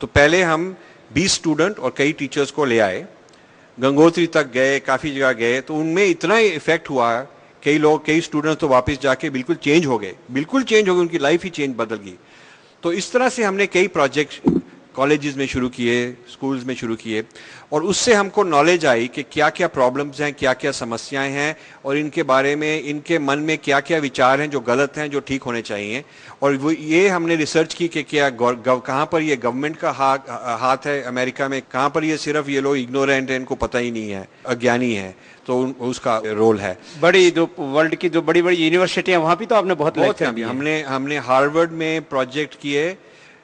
तो पहले हम 20 स्टूडेंट और कई टीचर्स को ले आए, गंगोत्री तक गए, काफ़ी जगह गए, तो उनमें इतना इफेक्ट हुआ, कई स्टूडेंट्स तो वापस जाके बिल्कुल चेंज हो गए, उनकी लाइफ ही बदल गई। तो इस तरह से हमने कई प्रोजेक्ट कॉलेजेस में शुरू किए, स्कूल्स में शुरू किए, और उससे हमको नॉलेज आई कि क्या क्या प्रॉब्लम्स हैं, क्या क्या समस्याएं हैं, और इनके बारे में, इनके मन में क्या क्या विचार हैं जो गलत हैं, जो ठीक होने चाहिए। और वो ये हमने रिसर्च की कि क्या कहाँ पर ये गवर्नमेंट का हाथ है अमेरिका में, कहाँ पर ये सिर्फ ये लोग इग्नोरेंट हैं, इनको पता ही नहीं है, अज्ञानी है, तो उसका रोल है। बड़ी जो वर्ल्ड की जो बड़ी बड़ी यूनिवर्सिटियां, वहां भी तो आपने बहुत हमने हार्वर्ड में प्रोजेक्ट किए,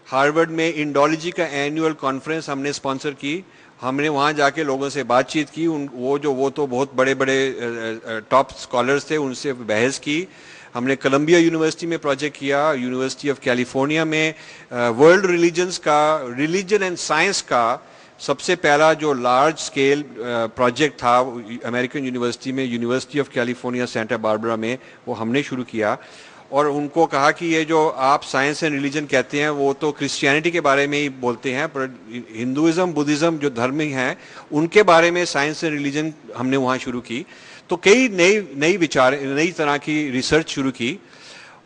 हार्वर्ड में इंडोलॉजी का एनुअल कॉन्फ्रेंस हमने स्पॉन्सर की, हमने वहाँ जाके लोगों से बातचीत की, वो तो बहुत बड़े बड़े टॉप स्कॉलर्स थे, उनसे बहस की। हमने कोलंबिया यूनिवर्सिटी में प्रोजेक्ट किया, यूनिवर्सिटी ऑफ कैलिफोर्निया में वर्ल्ड रिलीजन एंड साइंस का सबसे पहला जो लार्ज स्केल प्रोजेक्ट था अमेरिकन यूनिवर्सिटी में, university of California Santa Barbara में, वो हमने शुरू किया। और उनको कहा कि ये जो आप साइंस एंड रिलीजन कहते हैं वो तो क्रिश्चियनिटी के बारे में ही बोलते हैं, पर हिंदुइज्म बुद्धिज्म जो धर्म हैं उनके बारे में साइंस एंड रिलीजन हमने वहाँ शुरू की। तो कई नई तरह की रिसर्च शुरू की।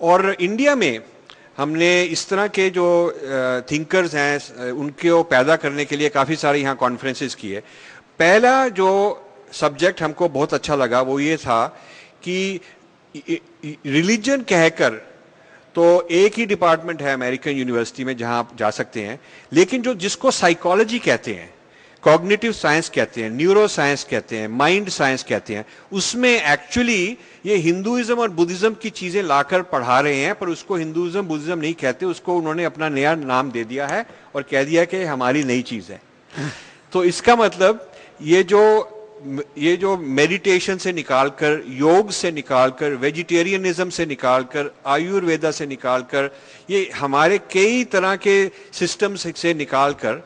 और इंडिया में हमने इस तरह के जो थिंकर्स हैं उनको पैदा करने के लिए काफ़ी सारे यहाँ कॉन्फ्रेंसेस किए। पहला जो सब्जेक्ट हमको बहुत अच्छा लगा वो ये था कि रिलीजन कहकर तो एक ही डिपार्टमेंट है अमेरिकन यूनिवर्सिटी में जहां आप जा सकते हैं, लेकिन जिसको साइकोलॉजी कहते हैं, कॉग्निटिव साइंस कहते हैं, न्यूरो साइंस कहते हैं, माइंड साइंस कहते हैं, उसमें एक्चुअली ये हिंदुइज्म और बुद्धिज्म की चीजें लाकर पढ़ा रहे हैं, पर उसको हिंदुइज्म बुद्धिज्म नहीं कहते, उसको उन्होंने अपना नया नाम दे दिया है और कह दिया कि हमारी नई चीज है। तो इसका मतलब ये जो मेडिटेशन से निकालकर, योग से निकालकर, वेजिटेरियनिज्म से निकालकर, आयुर्वेदा से निकालकर, ये हमारे कई तरह के सिस्टम्स से निकालकर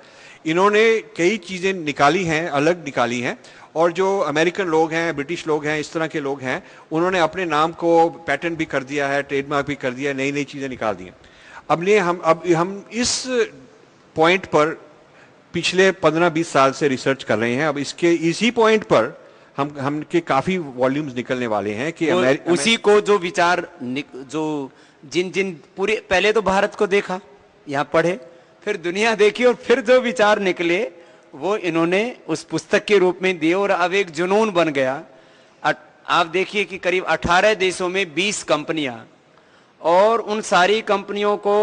इन्होंने कई चीज़ें निकाली हैं, अलग निकाली हैं। और जो अमेरिकन लोग हैं, ब्रिटिश लोग हैं, इस तरह के लोग हैं, उन्होंने अपने नाम को पैटेंट भी कर दिया है, ट्रेडमार्क भी कर दिया है, नई नई चीज़ें निकाल दी हैं। अब हम इस पॉइंट पर पिछले 15-20 साल से रिसर्च कर रहे हैं। अब इसी पॉइंट पर हम के काफी वॉल्यूम्स निकलने वाले हैं कि उसी को जो विचार जो जिन पूरे पहले तो भारत को देखा, यहाँ पढ़े, फिर दुनिया देखी, और फिर जो विचार निकले वो इन्होंने उस पुस्तक के रूप में दिए, और अब एक जुनून बन गया। आप देखिए कि करीब 18 देशों में 20 कंपनियां, और उन सारी कंपनियों को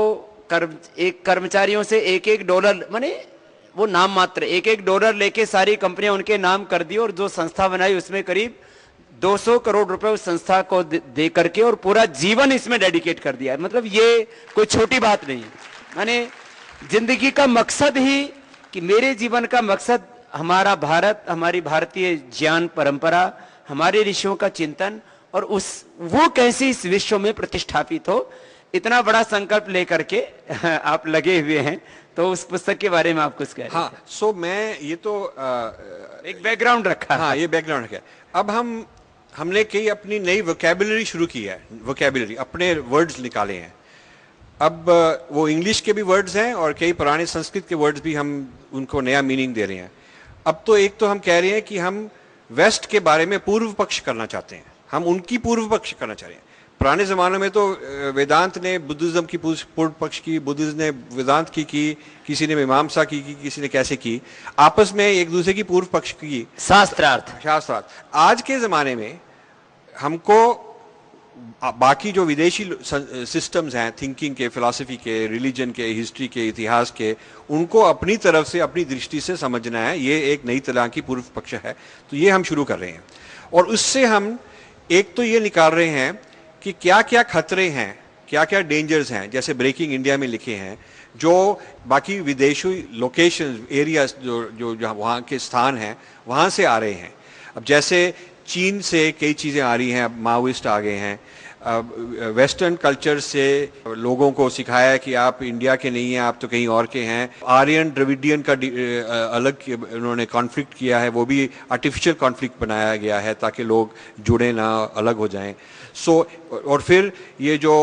कर्मचारियों से $1 माने वो नाम मात्र $1 लेके सारी कंपनियां उनके नाम कर दी, और जो संस्था बनाई उसमें करीब 200 करोड़ रुपए उस संस्था को दे करके और पूरा जीवन इसमें डेडिकेट कर दिया है। मतलब ये कोई छोटी बात नहीं है। माने जिंदगी का मकसद ही, कि मेरे जीवन का मकसद हमारा भारत, हमारी भारतीय ज्ञान परंपरा, हमारे ऋषियों का चिंतन, और वो कैसे इस विश्व में प्रतिष्ठापित हो, इतना बड़ा संकल्प लेकर के आप लगे हुए हैं। तो उस पुस्तक के बारे में आप कुछ कह रहे हैं? हाँ, मैं ये तो एक बैकग्राउंड रखा। हाँ, ये बैकग्राउंड रखा। अब हमने कई अपनी नई वोकैबुलरी शुरू की है, अपने वर्ड्स निकाले हैं। अब वो इंग्लिश के भी वर्ड्स हैं और कई पुराने संस्कृत के वर्ड्स भी हम उनको नया मीनिंग दे रहे हैं। अब तो एक तो हम कह रहे हैं कि हम वेस्ट के बारे में पूर्व पक्ष करना चाहते हैं, हम उनकी पूर्व पक्ष करना चाह रहे हैं। पुराने ज़मानों में तो वेदांत ने बुद्धिज्म की पूर्व पक्ष की, बुद्धिज्म ने वेदांत की, किसी ने मीमांसा की, किसी ने कैसे की, आपस में एक दूसरे की पूर्व पक्ष की, शास्त्रार्थ। आज के ज़माने में हमको बाकी जो विदेशी सिस्टम्स हैं, थिंकिंग के, फिलॉसफी के, रिलीजन के, हिस्ट्री के, इतिहास के, उनको अपनी तरफ से, अपनी दृष्टि से समझना है। ये एक नई तरह की पूर्व पक्ष है, तो ये हम शुरू कर रहे हैं। और उससे हम एक तो ये निकाल रहे हैं कि क्या क्या खतरे हैं, क्या क्या डेंजर्स हैं, जैसे ब्रेकिंग इंडिया में लिखे हैं, जो बाकी विदेशी लोकेशन एरियाज जो वहाँ के स्थान हैं वहाँ से आ रहे हैं। अब जैसे चीन से कई चीज़ें आ रही हैं, अब माओइस्ट आ गए हैं। वेस्टर्न कल्चर से लोगों को सिखाया है कि आप इंडिया के नहीं हैं, आप तो कहीं और के हैं। आर्यन द्रविडियन का अलग उन्होंने कॉन्फ्लिक्ट किया है, वो भी आर्टिफिशियल कॉन्फ्लिक्ट बनाया गया है ताकि लोग जुड़े ना, अलग हो जाएं। और फिर ये जो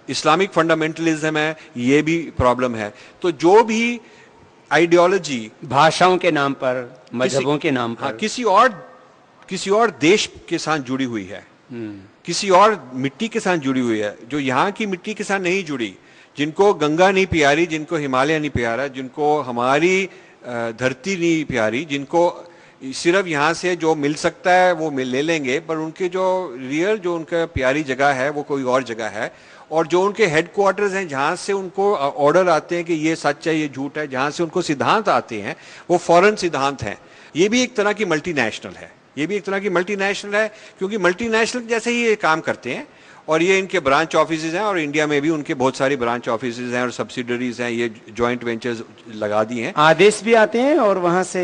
इस्लामिक फंडामेंटलिज्म है, ये भी प्रॉब्लम है। तो जो भी आइडियोलॉजी भाषाओं के नाम पर, मजहबों के नाम पर, हाँ, किसी और देश के साथ जुड़ी हुई है, किसी और मिट्टी के साथ जुड़ी हुई है, जो यहाँ की मिट्टी के साथ नहीं जुड़ी, जिनको गंगा नहीं प्यारी, जिनको हिमालय नहीं प्यारा, जिनको हमारी धरती नहीं प्यारी, जिनको सिर्फ यहाँ से जो मिल सकता है वो ले लेंगे, पर उनके जो रियल जो उनका प्यारी जगह है वो कोई और जगह है। और जो उनके हेडक्वार्टर्स हैं, जहाँ से उनको ऑर्डर आते हैं कि ये सच है ये झूठ है, जहाँ से उनको सिद्धांत आते हैं वो फॉरेन सिद्धांत हैं। ये भी एक तरह की मल्टीनेशनल है, ये भी एक तरह की मल्टीनेशनल है, क्योंकि मल्टीनेशनल जैसे ही ये काम करते हैं और ये इनके ब्रांच ऑफिसेज हैं, और इंडिया में भी उनके बहुत सारी ब्रांच ऑफिसेज हैं और सब्सिडरीज हैं, ये जॉइंट वेंचर्स लगा दिए हैं। आदेश भी आते हैं और वहां से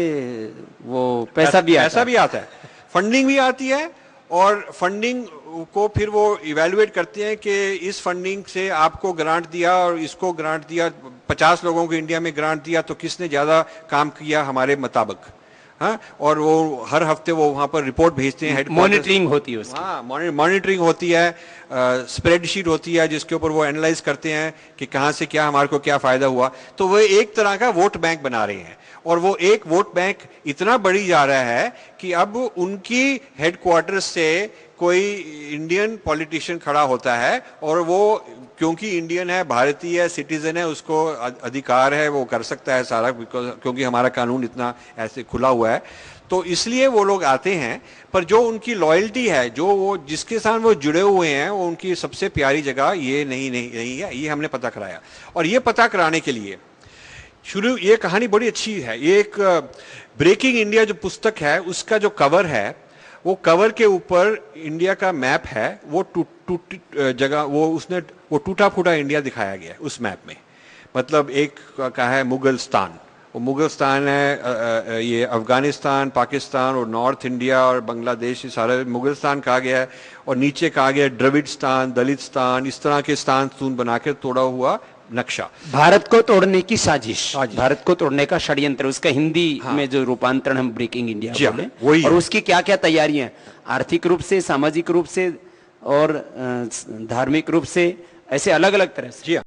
वो पैसा भी आता है, फंडिंग भी आती है, और फंडिंग को फिर वो इवेलुएट करते हैं कि इस फंडिंग से आपको ग्रांट दिया और इसको ग्रांट दिया, 50 लोगों को इंडिया में ग्रांट दिया तो किसने ज्यादा काम किया हमारे मुताबिक, हाँ। और वो हर हफ्ते वो वहां पर रिपोर्ट भेजते हैं, मॉनिटरिंग होती है उसकी। हाँ, मॉनिटरिंग होती है, स्प्रेडशीट होती है जिसके ऊपर वो एनालाइज करते हैं कि कहाँ से क्या हमारे को क्या फायदा हुआ। तो वो एक तरह का वोट बैंक बना रहे हैं, और वो एक वोट बैंक इतना बढ़ी जा रहा है कि अब उनकी हेडक्वार्टर्स से कोई इंडियन पॉलिटिशियन खड़ा होता है, और वो क्योंकि इंडियन है, भारतीय है, सिटीजन है, उसको अधिकार है, वो कर सकता है सारा, क्योंकि हमारा कानून इतना ऐसे खुला हुआ है, तो इसलिए वो लोग आते हैं। पर जो उनकी लॉयल्टी है, जो वो जिसके साथ वो जुड़े हुए हैं, वो उनकी सबसे प्यारी जगह ये नहीं है, ये हमने पता कराया। और ये पता कराने के लिए ये कहानी बड़ी अच्छी है। ये एक ब्रेकिंग इंडिया जो पुस्तक है, उसका जो कवर है, वो कवर के ऊपर इंडिया का मैप है, वो जगह वो टूटा फूटा इंडिया दिखाया गया है उस मैप में। मतलब एक का है मुगलस्तान, वो मुगलस्तान है, ये अफगानिस्तान, पाकिस्तान और नॉर्थ इंडिया और बांग्लादेश, ये सारा मुगलस्तान कहा गया है। और नीचे कहा गया द्रविड़स्तान, दलितस्तान, इस तरह के स्थान तून बना के तोड़ा हुआ नक्शा। भारत को तोड़ने की साजिश, भारत को तोड़ने का षड्यंत्र, उसका हिंदी में जो रूपांतरण हम ब्रेकिंग इंडिया बोले, वही, और उसकी क्या क्या तैयारियां, आर्थिक रूप से, सामाजिक रूप से और धार्मिक रूप से, ऐसे अलग अलग तरह से। जी हाँ।